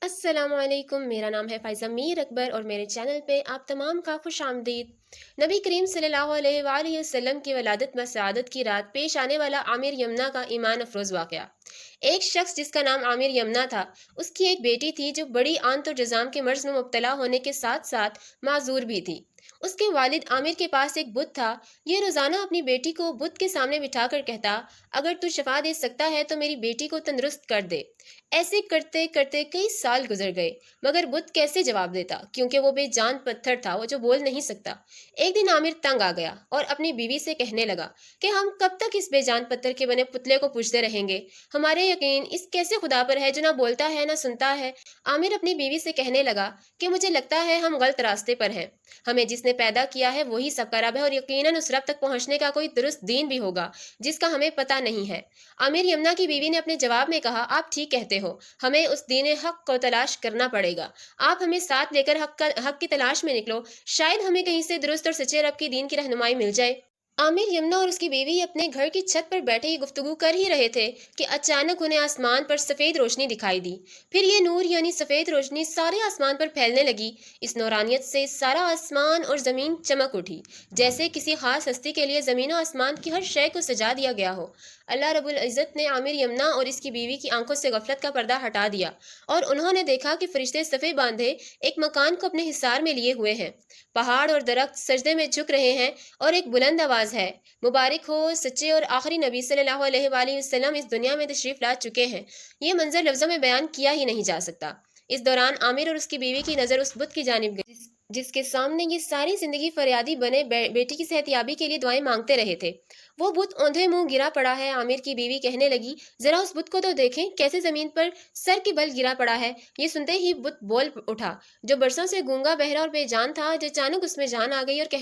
अस्सलाम वालेकुम। मेरा नाम है फ़ाइज़ा मीर अकबर और मेरे चैनल पे आप तमाम का खुश आमदीद। नबी करीम सल्लल्लाहु अलैहि वसल्लम की वलादत व सआदत की रात पेश आने वाला आमिर यमना का ईमान अफरोज़ वाक़या। एक शख्स जिसका नाम आमिर यमना था, उसकी एक बेटी थी जो बड़ी आंत और जज़ाम के मर्ज़ में मुब्तला होने के साथ साथ माजूर भी थी। उसके वालिद आमिर के पास एक बुत था। ये रोज़ाना अपनी बेटी को बुत के सामने बिठाकर कहता, अगर तू शफा दे सकता है तो मेरी बेटी को तंदुरुस्त कर दे। ऐसे करते करते कई साल गुजर गए, मगर बुत कैसे जवाब देता, क्योंकि वो बेजान पत्थर था, वो जो बोल नहीं सकता। एक दिन आमिर तंग आ गया और अपनी बीवी से कहने लगा कि हम कब तक इस बेजान पत्थर के बने पुतले को पूजते रहेंगे। हमारे यकीन इस कैसे खुदा पर है जो ना बोलता है ना सुनता है। आमिर अपनी बीवी से कहने लगा कि मुझे लगता है हम गलत रास्ते पर हैं। हमें जिसने पैदा किया है वही सबका रब है और यकीनन उस रब तक पहुंचने का कोई दुरुस्त दीन भी होगा जिसका हमें पता नहीं है। आमिर यमुना की बीवी ने अपने जवाब में कहा, आप ठीक कहते हो, हमें उस दीन हक को तलाश करना पड़ेगा। आप हमें साथ लेकर हक की तलाश में निकलो, शायद हमें कहीं से दुरुस्त और सच्चे रब की दीन की रहनुमाई मिल जाए। आमिर यमुना और उसकी बीवी अपने घर की छत पर बैठे ही गुफ्तगू कर ही रहे थे कि अचानक उन्हें आसमान पर सफ़ेद रोशनी दिखाई दी। फिर ये नूर यानी सफ़ेद रोशनी सारे आसमान पर फैलने लगी। इस नौरानियत से सारा आसमान और ज़मीन चमक उठी, जैसे किसी खास हस्ती के लिए ज़मीन और आसमान की हर शय को सजा दिया गया हो। अल्लाह रब्बुल इज़्ज़त ने आमिर यमुना और इसकी बीवी की आंखों से गफलत का पर्दा हटा दिया और उन्होंने देखा कि फरिश्ते सफ़े बांधे एक मकान को अपने हिसार में लिए हुए हैं। पहाड़ और दरख्त सजदे में झुक रहे हैं और एक बुलंद आवाज़ है, मुबारक हो सच्चे और आखिरी नबी सल्लल्लाहु अलैहि वसल्लम इस दुनिया में तशरीफ़ ला चुके हैं। ये मंजर लफ्ज़ों में बयान किया ही नहीं जा सकता। इस दौरान आमिर और उसकी बीवी की नज़र उस बुत की जानिब गई जिसके सामने ये सारी जिंदगी फरियादी बने बेटी की सेहतयाबी के लिए दुआएं मांगते रहे थे। वो बुत औंधे मुंह गिरा पड़ा है। आमिर की बीवी कहने लगी, जरा उस बुत को तो देखें, कैसे जमीन पर सर के बल गिरा पड़ा है। ये सुनते ही बुत बोल उठा, जो बरसों से गूंगा बहरा और बेजान था, आज अचानक उसमें जान आ गई और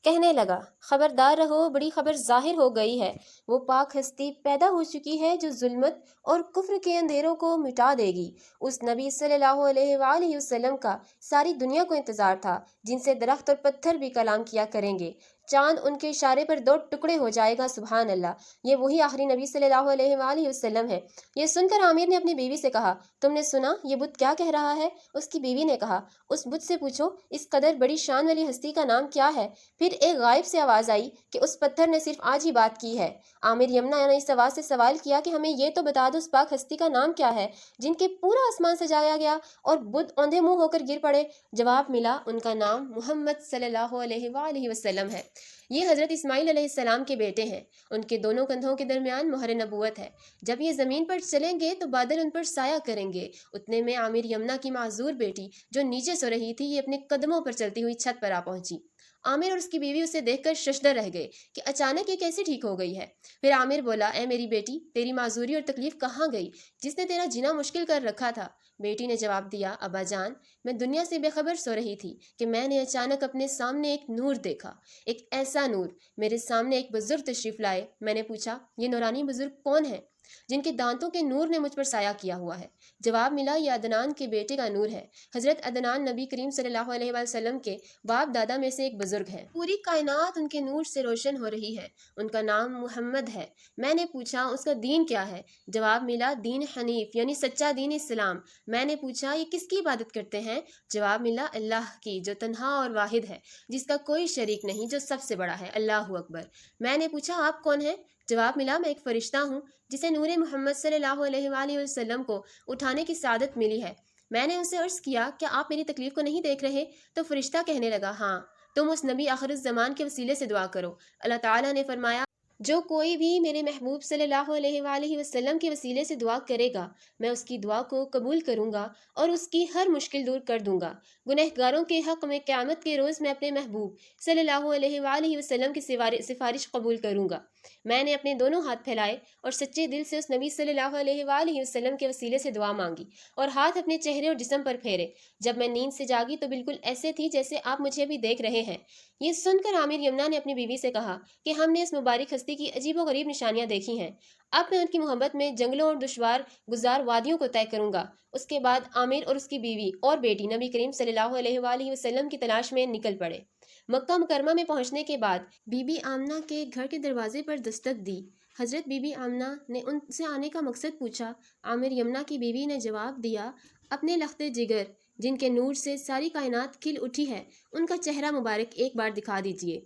कहने लगा, खबरदार रहो, बड़ी खबर जाहिर हो गई है। वो पाक हस्ती पैदा हो चुकी है जो जुल्मत और कुफ्र के अंधेरों को मिटा देगी। उस नबी सल्लल्लाहु अलैहि वसल्लम का सारी दुनिया को इंतजार था, जिनसे दरख्त और पत्थर भी कलाम किया करेंगे। चांद उनके इशारे पर दो टुकड़े हो जाएगा। सुभान अल्लाह, ये वही आखिरी नबी सल्लल्लाहु अलैहि वसल्लम है। ये सुनकर आमिर ने अपनी बीवी से कहा, तुमने सुना ये बुत क्या कह रहा है? उसकी बीवी ने कहा, उस बुत से पूछो इस कदर बड़ी शान वाली हस्ती का नाम क्या है। फिर एक गायब से आवाज़ आई कि उस पत्थर ने सिर्फ आज ही बात की है। आमिर यमुना ने इस आवाज़ से सवाल किया कि हमें ये तो बता दो उस पाक हस्ती का नाम क्या है जिनके पूरा आसमान सजाया गया और बुत औंधे मुंह होकर गिर पड़े। जवाब मिला, उनका नाम मोहम्मद सल्लल्लाहु अलैहि वसल्लम है। ये हज़रत इस्माइल अलैहिस्सलाम के बेटे हैं। उनके दोनों कंधों के दरमियान मोहर नबूवत है। जब ये ज़मीन पर चलेंगे तो बादल उन पर साया करेंगे। उतने में आमिर यमुना की माजूर बेटी जो नीचे सो रही थी, ये अपने कदमों पर चलती हुई छत पर आ पहुंची। आमिर और उसकी बीवी उसे देखकर शशदर रह गए कि अचानक ये कैसे ठीक हो गई है। फिर आमिर बोला, ए मेरी बेटी, तेरी माजूरी और तकलीफ कहाँ गई जिसने तेरा जीना मुश्किल कर रखा था? बेटी ने जवाब दिया, अब्बा जान, मैं दुनिया से बेखबर सो रही थी कि मैंने अचानक अपने सामने एक नूर देखा। एक ऐसा नूर, मेरे सामने एक बुजुर्ग तशरीफ लाए। मैंने पूछा, ये नूरानी बुजुर्ग कौन है जिनके दांतों के नूर ने मुझ पर साया किया हुआ है? जवाब मिला, ये अदनान के बेटे का नूर है। हजरत अदनान नबी करीम सल्लल्लाहु अलैहि वसल्लम के बाप दादा में से एक बुजुर्ग हैं। पूरी कायनात उनके नूर से रोशन हो रही है। उनका नाम मुहम्मद है। मैंने पूछा, उसका दीन क्या है? जवाब मिला, दीन हनीफ यानी सच्चा दीन इस्लाम। मैंने पूछा, ये किसकी इबादत करते हैं? जवाब मिला, अल्लाह की, जो तन्हा और वाहिद है, जिसका कोई शरीक नहीं, जो सबसे बड़ा है। अल्लाह अकबर। मैंने पूछा, आप कौन हैं? जवाब मिला, मैं एक फरिश्ता हूँ जिसे नूर मोहम्मद सल्लल्लाहु अलैहि वसल्लम को उठाने की सादत मिली है। मैंने उनसे अर्ज़ किया, क्या आप मेरी तकलीफ को नहीं देख रहे? तो फरिश्ता कहने लगा, हाँ, तुम उस नबी आखिर ज़मान के वसीले से दुआ करो। अल्लाह ताला ने फरमाया, जो कोई भी मेरे महबूब सल्लल्लाहु अलैहि वसल्लम के वसीले से दुआ करेगा, मैं उसकी दुआ को कबूल करूँगा और उसकी हर मुश्किल दूर कर दूँगा। गुनहगारों के हक़ में क़यामत के रोज़ मैं अपने महबूब सल्लल्लाहु अलैहि वसल्लम की सिफारिश कबूल करूँगा। मैंने अपने दोनों हाथ फैलाए और सच्चे दिल से उस नबी सल्लल्लाहु अलैहि वसल्लम के वसीले से दुआ मांगी और हाथ अपने चेहरे और जिस्म पर फेरे। जब मैं नींद से जागी तो बिल्कुल ऐसे थी जैसे आप मुझे अभी देख रहे हैं। ये सुनकर आमिर यमुना ने अपनी बीवी से कहा कि हमने इस मुबारक हस्ती की अजीबो गरीब निशानियां देखी हैं। अब मैं उनकी मोहब्बत में जंगलों और दुश्वार गुजार वादियों को तय करूंगा। उसके बाद आमिर और उसकी बीवी और बेटी नबी करीम सल्लल्लाहु अलैहि वसल्लम की तलाश में निकल पड़े। मक्का मुकरमा में पहुंचने के बाद बीबी आमना के घर के दरवाजे पर दस्तक दी। हजरत बीबी आमना ने उनसे आने का मकसद पूछा। आमिर यमुना की बीवी ने जवाब दिया, اپنے لخت جگر جن کے نور سے ساری کائنات کھل اٹھی ہے، ان کا چہرہ مبارک ایک بار دکھا دیجیے۔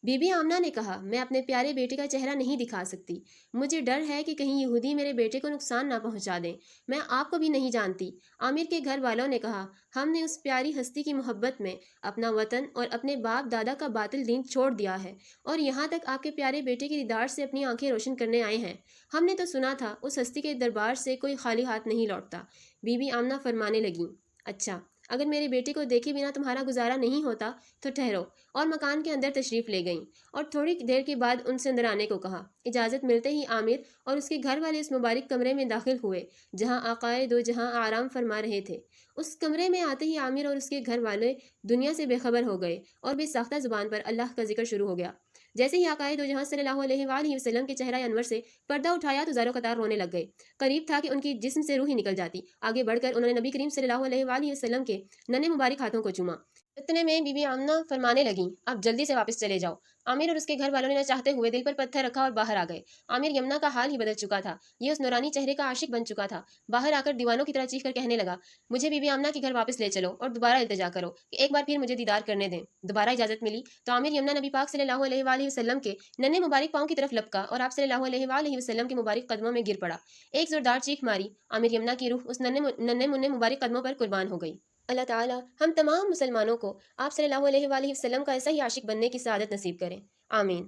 بی بی آمنہ نے کہا، میں اپنے پیارے بیٹے کا چہرہ نہیں دکھا سکتی۔ مجھے ڈر ہے کہ کہیں یہودی میرے بیٹے کو نقصان نہ پہنچا دیں۔ میں آپ کو بھی نہیں جانتی۔ عامر کے گھر والوں نے کہا، ہم نے اس پیاری ہستی کی محبت میں اپنا وطن اور اپنے باپ دادا کا باطل دین چھوڑ دیا ہے، اور یہاں تک آپ کے پیارے بیٹے کی دیدار سے اپنی آنکھیں روشن کرنے آئے ہیں۔ ہم نے تو سنا تھا اس ہستی کے دربار سے کوئی خالی ہاتھ نہیں لوٹتا۔ بی بی آمنہ فرمانے لگیں، اچھا، اگر میرے بیٹے کو دیکھے بنا تمہارا گزارا نہیں ہوتا تو ٹھہرو، اور مکان کے اندر تشریف لے گئیں، اور تھوڑی دیر کے بعد ان سے اندر آنے کو کہا۔ اجازت ملتے ہی عامر اور اس کے گھر والے اس مبارک کمرے میں داخل ہوئے جہاں آقائے دو جہاں آرام فرما رہے تھے۔ اس کمرے میں آتے ہی عامر اور اس کے گھر والے دنیا سے بے خبر ہو گئے اور بے ساختہ زبان پر اللہ کا ذکر شروع ہو گیا۔ جیسے ہی آقائے دو جہاں صلی اللہ علیہ وآلہ وسلم کے چہرہ انور سے پردہ اٹھایا تو زاروں قطار رونے لگ گئے۔ قریب تھا کہ ان کی جسم سے روح ہی نکل جاتی۔ آگے بڑھ کر انہوں نے نبی کریم صلی اللہ علیہ وآلہ وسلم کے ننھے مبارک ہاتھوں کو چوما۔ اتنے میں بی بی آمنہ فرمانے لگیں، اب جلدی سے واپس چلے جاؤ۔ عامر اور اس کے گھر والوں نے نہ چاہتے ہوئے دل پر پتھر رکھا اور باہر آ گئے۔ عامر یمنہ کا حال ہی بدل چکا تھا۔ یہ اس نورانی چہرے کا عاشق بن چکا تھا۔ باہر آ کر دیوانوں کی طرح چیخ کر کہنے لگا، مجھے بی بی آمنہ کے گھر واپس لے چلو اور دوبارہ التجا کرو کہ ایک بار پھر مجھے دیدار کرنے دیں۔ دوبارہ اجازت ملی تو عامر یمنہ نبی پاک صلی اللہ علیہ وآلہ وسلم کے ننھے مبارک پاؤں کی طرف لپکا اور آپ صلی اللہ علیہ وآلہ وسلم کے مبارک قدموں میں گر پڑا۔ ایک زوردار چیخ ماری۔ عامر یمنہ کی روح اس ننھے منھے مبارک قدموں پر قربان ہو گئی۔ اللہ تعالیٰ ہم تمام مسلمانوں کو آپ صلی اللہ علیہ وآلہ وسلم کا ایسا ہی عاشق بننے کی سعادت نصیب کریں، آمین۔